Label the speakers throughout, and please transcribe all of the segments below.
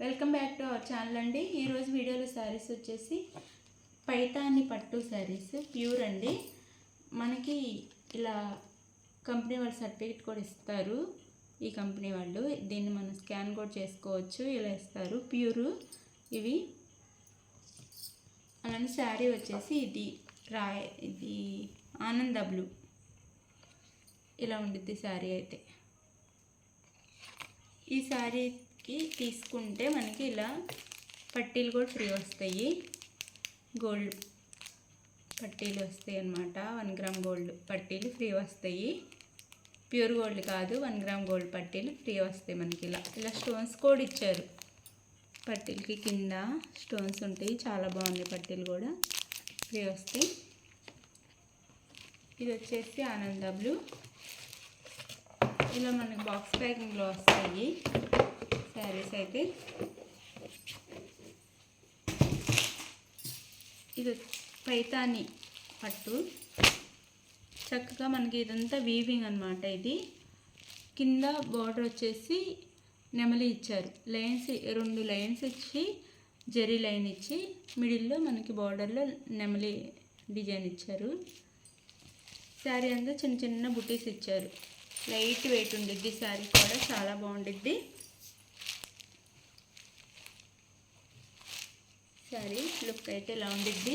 Speaker 1: Welcome back to our channel అండి. ఈరోజు వీడియోలో శారీస్ వచ్చేసి పైతాని పట్టు శారీస్ ప్యూర్ అండి. మనకి ఇలా కంపెనీ వాళ్ళు సర్టిఫికేట్ కూడా ఇస్తారు. ఈ కంపెనీ వాళ్ళు దీన్ని మనం స్కాన్ కూడా చేసుకోవచ్చు. ఇలా ఇస్తారు ప్యూరు ఇవి. అలానే శారీ వచ్చేసి ఇది ఆనంద బ్లూ ఇలా ఉండిద్ది శారీ. అయితే ఈ శారీకి తీసుకుంటే మనకి ఇలా పట్టీలు కూడా ఫ్రీ వస్తాయి. గోల్డ్ పట్టీలు వస్తాయి అన్నమాట. 1 గ్రామ్ గోల్డ్ పట్టీలు ఫ్రీ వస్తాయి. ప్యూర్ గోల్డ్ కాదు, 1 గ్రామ్ గోల్డ్ పట్టీలు ఫ్రీ వస్తాయి మనకి. ఇలా స్టోన్స్ కూడా ఇచ్చారు. పట్టీలకి కింద స్టోన్స్ ఉంటాయి. చాలా బాగున్నాయి. పట్టీలు కూడా ఫ్రీ వస్తాయి. ఇది వచ్చేసి ఆనంద బ్లూ. ఇలా మనకి బాక్స్ ప్యాకింగ్లో వస్తాయి శారీస్. అయితే ఇది పైతాని పట్టు. చక్కగా మనకి ఇదంతా వీవింగ్ అన్నమాట. ఇది కింద బార్డర్ వచ్చేసి నెమలి ఇచ్చారు. లైన్స్ 2 లైన్స్ ఇచ్చి జరీ లైన్ ఇచ్చి మిడిల్లో మనకి బార్డర్లో నెమలి డిజైన్ ఇచ్చారు. శారీ అంతా చిన్న చిన్న బుటీస్ ఇచ్చారు. లైట్ వెయిట్ ఉండిద్ది శారీ కూడా, చాలా బాగుండిద్ది శారీ. లుక్ అయితే ఇలా ఉండిద్ది.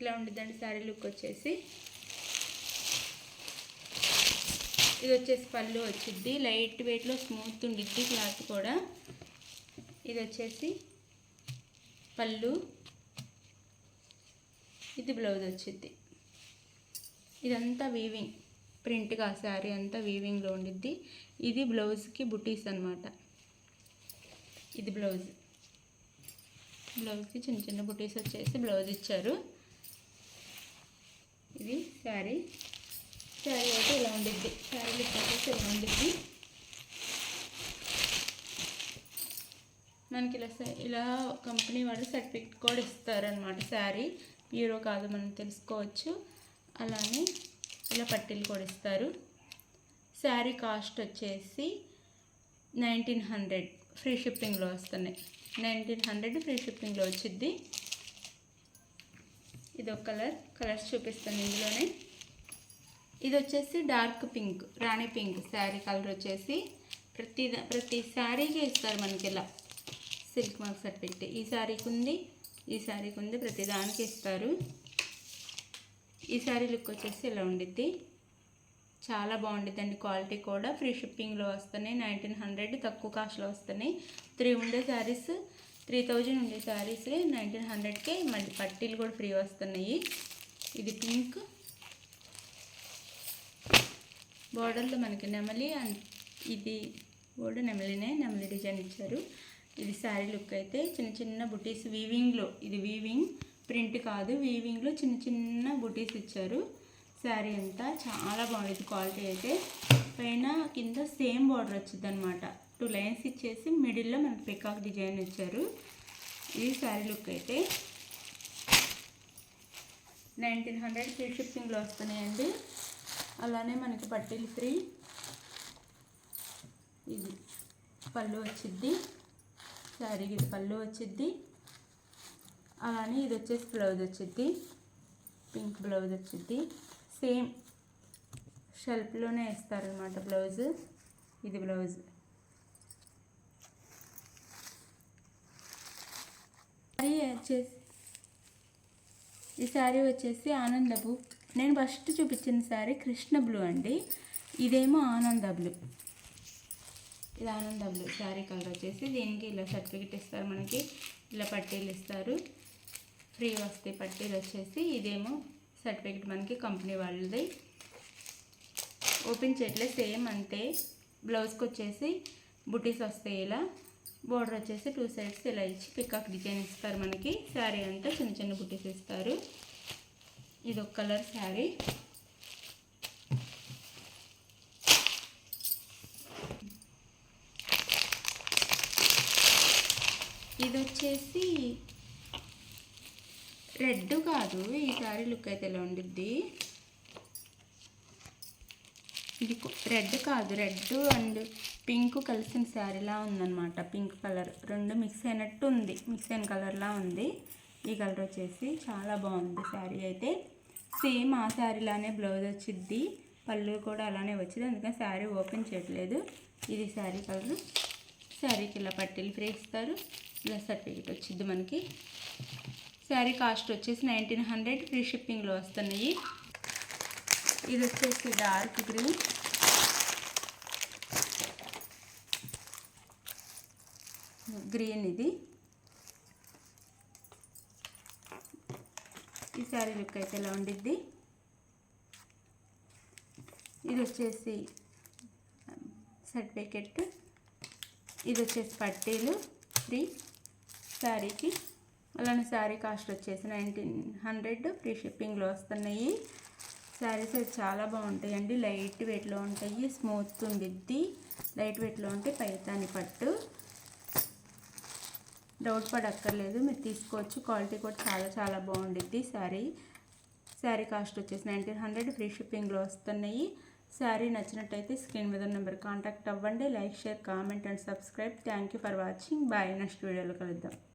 Speaker 1: ఇలా ఉండిద్దండి శారీ లుక్ వచ్చేసి. ఇది వచ్చేసి పళ్ళు వచ్చిద్ది. లైట్ వెయిట్లో స్మూత్ ఉండిద్ది క్లాత్ కూడా. ఇది వచ్చేసి పళ్ళు. ఇది బ్లౌజ్ వచ్చింది. ఇదంతా వీవింగ్ ప్రింట్గా శారీ అంతా వీవింగ్లో ఉండిద్ది. ఇది బ్లౌజ్కి బుటీస్ అన్నమాట. ఇది బ్లౌజ్కి చిన్న చిన్న బుటీస్ వచ్చేసి బ్లౌజ్ ఇచ్చారు. ఇది శారీ అయితే ఇలా ఉండిద్ది. శారీ లుక్ వచ్చేసి ఇలా ఉండిద్ది. మనకి ఇలా కంపెనీ వాళ్ళు సర్టిఫికేట్ కూడా ఇస్తారనమాట. శారీ ప్యూరో కాదు మనం తెలుసుకోవచ్చు. అలానే ఇలా పట్టీలు కూడా ఇస్తారు. శారీ కాస్ట్ వచ్చేసి 1900 ఫ్రీ షిప్పింగ్లో వస్తున్నాయి. 1900 ఫ్రీ షిప్పింగ్లో వచ్చిద్ది. ఇది ఒక కలర్స్ చూపిస్తాను ఇందులోనే. ఇది వచ్చేసి డార్క్ పింక్, రాణి పింక్ శారీ కలర్ వచ్చేసి ప్రతి శారీకి ఇస్తారు మనకి ఇలా సిల్క్ మార్క్ సర్టిఫికేట్. ఈ శారీకి ఉంది, ప్రతి దానికి ఇస్తారు. ఈ శారీ లుక్ వచ్చేసి ఇలా ఉండిద్ది. చాలా బాగుండిద్దండి. క్వాలిటీ కూడా ఫ్రీ షిప్పింగ్లో వస్తున్నాయి. 1900 తక్కువ కాస్ట్లో వస్తున్నాయి. 3 ఉండే శారీస్ 3000 ఉండే శారీస్ 1900కే మళ్ళీ పట్టీలు కూడా ఫ్రీ వస్తున్నాయి. ఇది పింక్. బార్డర్లో మనకి నెమలి ఇది కూడా నెమలి డిజైన్ ఇచ్చారు. ఇది శారీ లుక్ అయితే చిన్న చిన్న బుటీస్ వీవింగ్లో. ఇది వీవింగ్ ప్రింట్ కాదు, వీవింగ్లో చిన్న చిన్న బుటీస్ ఇచ్చారు. శారీ అంతా చాలా బాగుంది. క్వాలిటీ అయితే పైన కింద సేమ్ బార్డర్ వచ్చింది అనమాట. 2 లైన్స్ ఇచ్చేసి మిడిల్లో మనకి పికాక్ డిజైన్ ఇచ్చారు. ఇది శారీ లుక్ అయితే 1900 ఫ్రీ షిప్పింగ్లో వస్తున్నాయండి. అలానే మనకి పట్టీలు ఫ్రీ. ఇది పళ్ళు వచ్చిద్ది శారీకి. ఇది పళ్ళు వచ్చిద్ది. అలానే ఇది వచ్చేసి బ్లౌజ్ వచ్చిద్ది. పింక్ బ్లౌజ్ వచ్చిద్ది. సేమ్ షెల్ఫ్లోనే ఇస్తారనమాట బ్లౌజ్. ఇది బ్లౌజ్. ఈ శారీ వచ్చేసి ఆనంద బ్లూ. నేను ఫస్ట్ చూపించిన శారీ కృష్ణ బ్లూ అండి. ఇదేమో ఆనంద బ్లూ. ఇది ఆనంద బ్లూ శారీ కలర్ వచ్చేసి. దీనికి ఇలా సర్టిఫికేట్ ఇస్తారు మనకి. ఇలా పట్టీలు ఇస్తారు. ఫ్రీ వస్తాయి పట్టీలు వచ్చేసి. ఇదేమో సర్టిఫికేట్ మనకి కంపెనీ వాళ్ళది. ఓపెన్ చేయట్లేదు, సేమ్ అంతే. బ్లౌజ్కి వచ్చేసి బుటీస్ వస్తాయి. ఇలా బోర్డర్ వచ్చేసి 2 సైడ్స్ ఇలా ఇచ్చి పికాక్ డిజైన్ ఇస్తారు మనకి. శారీ అంతా చిన్న చిన్న బుటీస్ ఇస్తారు. ఇది ఒక కలర్ శారీ. ఇది వచ్చేసి రెడ్ కాదు. ఈ శారీ లుక్ అయితే ఇలా ఉండిద్ది. ఇది రెడ్ కాదు, రెడ్ అండ్ పింక్ కలిసిన శారీలా ఉందన్నమాట. పింక్ కలర్ రెండు మిక్స్ అయినట్టు ఉంది, మిక్స్ అయిన కలర్లా ఉంది. ఈ కలర్ వచ్చేసి చాలా బాగుంది శారీ అయితే. సేమ్ ఆ శారీలానే బ్లౌజ్ వచ్చింది, పళ్ళు కూడా అలానే వచ్చింది, అందుకని శారీ ఓపెన్ చేయట్లేదు. ఇది శారీ కలర్. శారీకి ఇలా పట్టీలు ఫ్రీ ఇస్తారు, ఇలా సర్టిఫికేట్ వచ్చింది మనకి. శారీ కాస్ట్ వచ్చేసి 1900, ఫ్రీ షిప్పింగ్లో వస్తున్నాయి. ఇది వచ్చేసి డార్క్ గ్రీన్, ఇది ఈ శారీ లుక్ అయితే ఎలా ఉండిద్ది. ఇది వచ్చేసి సర్టిఫికెట్, ఇది వచ్చేసి పట్టీలు ఫ్రీ శారీకి. అలానే శారీ కాస్ట్ వచ్చేసి 1900, ఫ్రీ షిప్పింగ్లో వస్తున్నాయి. శారీస్ అయితే చాలా బాగుంటాయండి, లైట్ వెయిట్లో ఉంటాయి, స్మూత్ ఉండిద్ది, లైట్ వెయిట్లో ఉంటే పైతాని పట్టు. డౌట్ పడక్కర్లేదు, మీరు తీసుకోవచ్చు. క్వాలిటీ కూడా చాలా చాలా బాగుండిద్ది. శారీ కాస్ట్ వచ్చేసి 1900, ఫ్రీ షిప్పింగ్లో వస్తున్నాయి. శారీ నచ్చినట్టయితే స్క్రీన్ మీద నెంబర్ కాంటాక్ట్ అవ్వండి. Like, share, comment and subscribe. Thank you for watching. Bye. Next వీడియోలో కలుద్దాం.